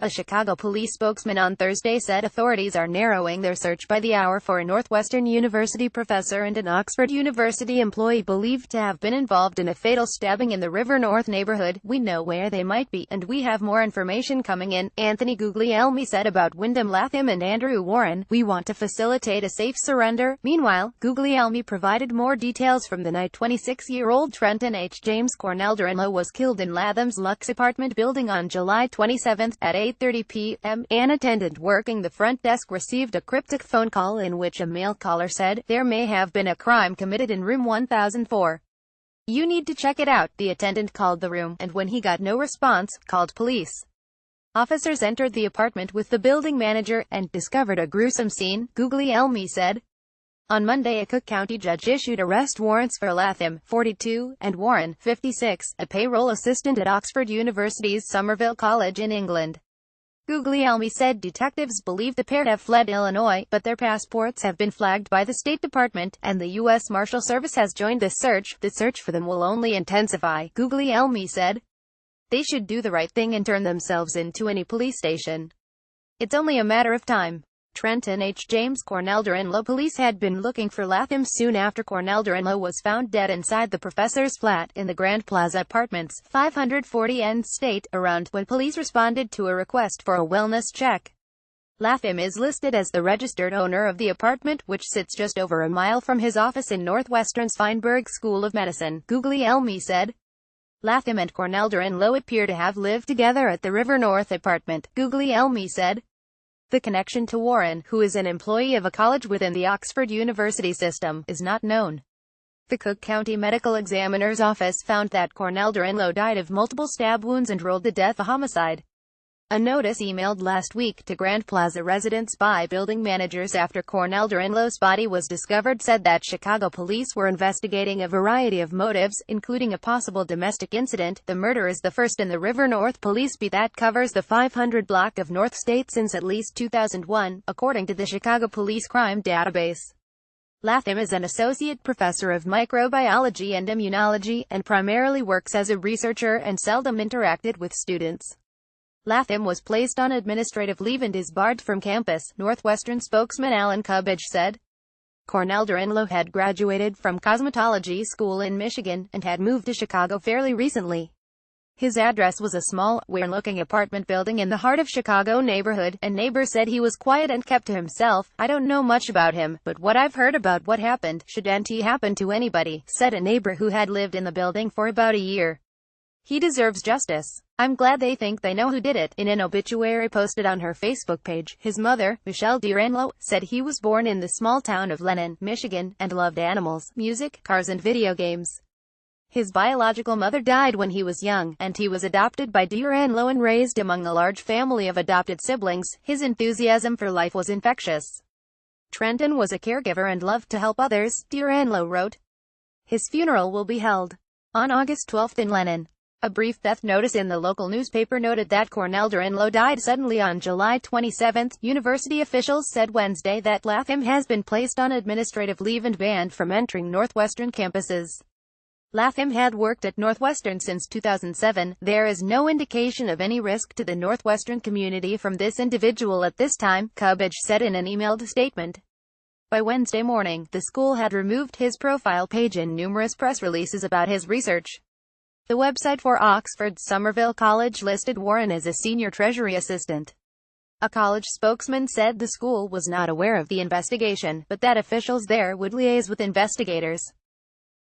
A Chicago police spokesman on Thursday said authorities are narrowing their search by the hour for a Northwestern University professor and an Oxford University employee believed to have been involved in a fatal stabbing in the River North neighborhood. "We know where they might be, and we have more information coming in," Anthony Guglielmi said about Wyndham Latham and Andrew Warren. "We want to facilitate a safe surrender." Meanwhile, Guglielmi provided more details from the night 26-year-old Trenton H. James Cornell Duranlo was killed in Latham's Lux apartment building on July 27 at 8:30 p.m. An attendant working the front desk received a cryptic phone call in which a male caller said, "There may have been a crime committed in room 1004. You need to check it out." The attendant called the room, and when he got no response, called police. Officers entered the apartment with the building manager, and discovered a gruesome scene, Guglielmi said. On Monday, a Cook County judge issued arrest warrants for Latham, 42, and Warren, 56, a payroll assistant at Oxford University's Somerville College in England. Guglielmi said detectives believe the pair have fled Illinois, but their passports have been flagged by the State Department, and the U.S. Marshal Service has joined the search. The search for them will only intensify, Guglielmi said. They should do the right thing and turn themselves into any police station. It's only a matter of time. Trenton H. James Cornell Duranlo police had been looking for Latham soon after Cornell Duranlo was found dead inside the professor's flat in the Grand Plaza Apartments, 540 N State, around when police responded to a request for a wellness check. Latham is listed as the registered owner of the apartment, which sits just over a mile from his office in Northwestern's Feinberg School of Medicine, Guglielmi said. Latham and Cornell Duranlo appear to have lived together at the River North apartment, Guglielmi said. The connection to Warren, who is an employee of a college within the Oxford University system, is not known. The Cook County Medical Examiner's Office found that Cornell Duranlo died of multiple stab wounds and ruled the death a homicide. A notice emailed last week to Grand Plaza residents by building managers after Cornell Duranlo's body was discovered said that Chicago police were investigating a variety of motives, including a possible domestic incident. The murder is the first in the River North police beat that covers the 500 block of North State since at least 2001, according to the Chicago Police Crime Database. Latham is an associate professor of microbiology and immunology, and primarily works as a researcher and seldom interacted with students. Latham was placed on administrative leave and is barred from campus, Northwestern spokesman Alan Cubbage said. Cornell Duranlo had graduated from cosmetology school in Michigan, and had moved to Chicago fairly recently. His address was a small, weird-looking apartment building in the heart of Chicago neighborhood, and neighbors said he was quiet and kept to himself. "I don't know much about him, but what I've heard about what happened, shouldn't happen to anybody," said a neighbor who had lived in the building for about a year. "He deserves justice. I'm glad they think they know who did it." In an obituary posted on her Facebook page, his mother, Michelle Duranlo, said he was born in the small town of Lennon, Michigan, and loved animals, music, cars and video games. His biological mother died when he was young, and he was adopted by Duranlo and raised among a large family of adopted siblings. His enthusiasm for life was infectious. Trenton was a caregiver and loved to help others, Duranlo wrote. His funeral will be held on August 12 in Lennon. A brief death notice in the local newspaper noted that Cornell Duranlo died suddenly on July 27. University officials said Wednesday that Latham has been placed on administrative leave and banned from entering Northwestern campuses. Latham had worked at Northwestern since 2007. There is no indication of any risk to the Northwestern community from this individual at this time, Cubbage said in an emailed statement. By Wednesday morning, the school had removed his profile page and numerous press releases about his research. The website for Oxford's Somerville College listed Warren as a senior treasury assistant. A college spokesman said the school was not aware of the investigation, but that officials there would liaise with investigators.